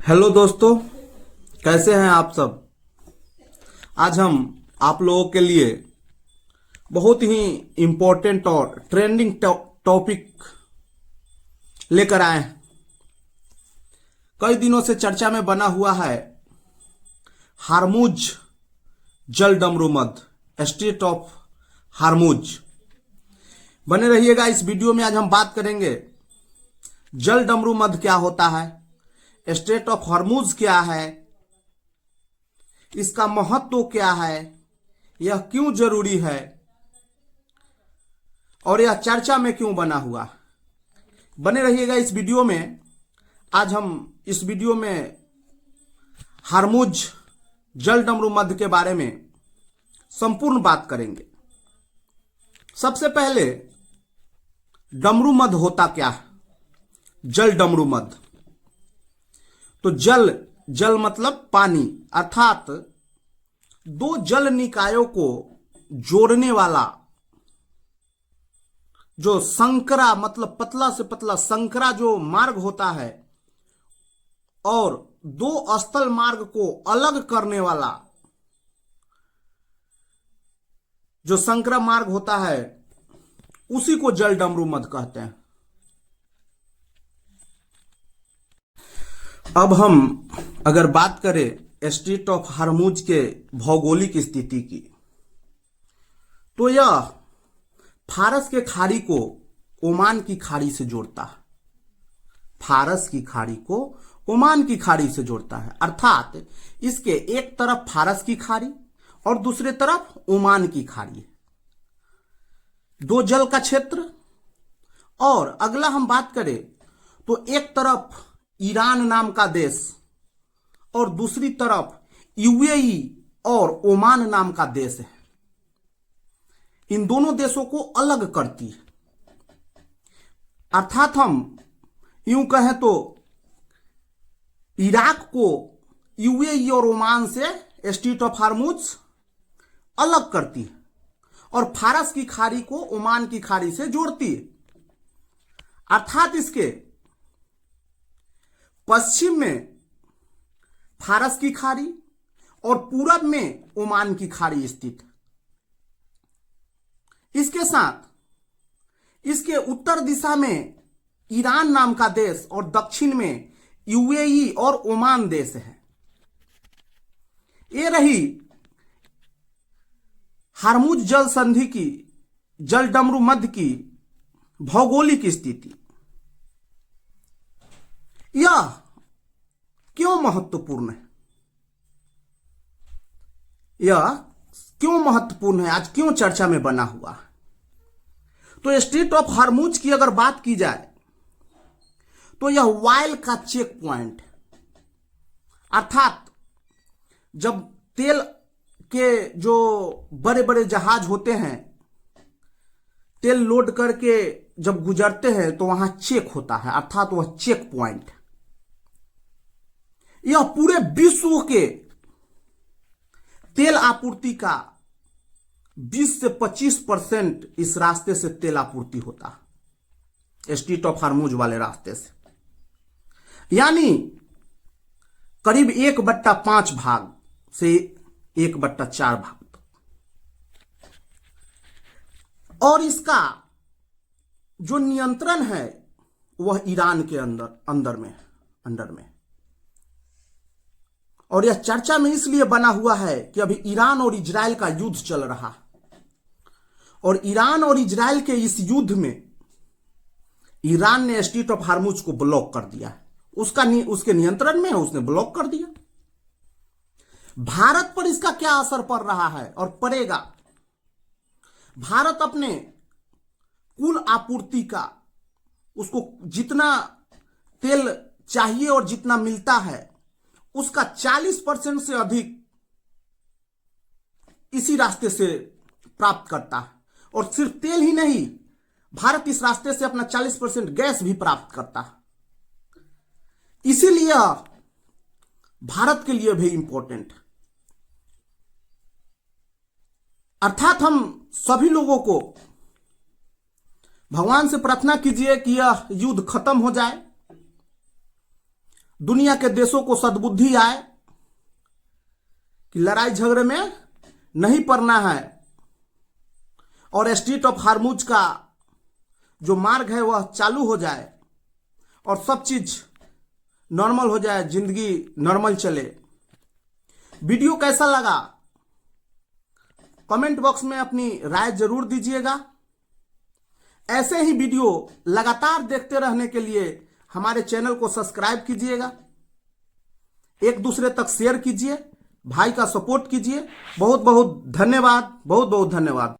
Hello दोस्तों, कैसे हैं आप सब। आज हम आप लोगों के लिए बहुत ही इम्पोर्टेंट और ट्रेंडिंग टॉपिक लेकर आए हैं। कई दिनों से चर्चा में बना हुआ है हार्मुज जल डमरू मध, स्ट्रेट ऑफ हार्मुज। बने रहिएगा इस वीडियो में। आज हम बात करेंगे जल डमरू मध क्या होता है, स्ट्रेट ऑफ हॉर्मुज क्या है, इसका महत्व क्या है, यह क्यों जरूरी है और यह चर्चा में क्यों बना हुआ। बने रहिएगा इस वीडियो में। आज हम इस वीडियो में हॉर्मुज जल डमरू मध के बारे में संपूर्ण बात करेंगे। सबसे पहले डमरू मध होता क्या है। जल डमरू मध तो जल मतलब पानी, अर्थात दो जल निकायों को जोड़ने वाला जो संकरा मतलब पतला से पतला संकरा जो मार्ग होता है और दो स्थल मार्ग को अलग करने वाला जो संकरा मार्ग होता है उसी को जल डमरू मध कहते हैं। अब हम अगर बात करें स्ट्रेट ऑफ हॉर्मुज के भौगोलिक स्थिति की, तो यह फारस के खाड़ी को ओमान की खाड़ी से जोड़ता है। फारस की खाड़ी को ओमान की खाड़ी से जोड़ता है, अर्थात इसके एक तरफ फारस की खाड़ी और दूसरे तरफ ओमान की खाड़ी, दो जल का क्षेत्र। और अगला हम बात करें तो एक तरफ ईरान नाम का देश और दूसरी तरफ यूएई और ओमान नाम का देश है। इन दोनों देशों को अलग करती है, अर्थात हम यूं कहें तो इराक को यूएई और ओमान से स्ट्रेट ऑफ हॉर्मुज अलग करती है और फारस की खाड़ी को ओमान की खाड़ी से जोड़ती है। अर्थात इसके पश्चिम में फारस की खाड़ी और पूरब में ओमान की खाड़ी स्थित है। इसके साथ इसके उत्तर दिशा में ईरान नाम का देश और दक्षिण में यूएई और ओमान देश है। ये रही हॉर्मुज जल संधि की, जल डमरू मध की भौगोलिक स्थिति। यह क्यों महत्वपूर्ण है, यह क्यों महत्वपूर्ण है, आज क्यों चर्चा में बना हुआ है। तो स्ट्रेट ऑफ हॉर्मुज की अगर बात की जाए तो यह वाइल का चेक पॉइंट, अर्थात जब तेल के जो बड़े बड़े जहाज होते हैं तेल लोड करके जब गुजरते हैं तो वहां चेक होता है, अर्थात वह चेक पॉइंट। यह पूरे विश्व के तेल आपूर्ति का 20 से 25% इस रास्ते से तेल आपूर्ति होता है, स्ट्रेट ऑफ हॉर्मुज वाले रास्ते से। यानी करीब 1/5 भाग से 1/4 भाग तक। और इसका जो नियंत्रण है वह ईरान के अंदर में। और यह चर्चा में इसलिए बना हुआ है कि अभी ईरान और इजराइल का युद्ध चल रहा है और ईरान और इजराइल के इस युद्ध में ईरान ने स्ट्रेट ऑफ हॉर्मुज को ब्लॉक कर दिया है। उसके नियंत्रण में है, उसने ब्लॉक कर दिया। भारत पर इसका क्या असर पड़ रहा है और पड़ेगा। भारत अपने कुल आपूर्ति का, उसको जितना तेल चाहिए और जितना मिलता है उसका 40% से अधिक इसी रास्ते से प्राप्त करता है। और सिर्फ तेल ही नहीं, भारत इस रास्ते से अपना 40% गैस भी प्राप्त करता है। इसीलिए भारत के लिए भी इंपॉर्टेंट है। अर्थात हम सभी लोगों को भगवान से प्रार्थना कीजिए कि यह युद्ध खत्म हो जाए दुनिया के देशों को सद्बुद्धि आए कि लड़ाई झगड़े में नहीं पड़ना है और स्ट्रेट ऑफ हार्मुज का जो मार्ग है वह चालू हो जाए और सब चीज नॉर्मल हो जाए, जिंदगी नॉर्मल चले। वीडियो कैसा लगा कमेंट बॉक्स में अपनी राय जरूर दीजिएगा। ऐसे ही वीडियो लगातार देखते रहने के लिए हमारे चैनल को सब्सक्राइब कीजिएगा, एक दूसरे तक शेयर कीजिए, भाई का सपोर्ट कीजिए। बहुत बहुत धन्यवाद, बहुत बहुत धन्यवाद।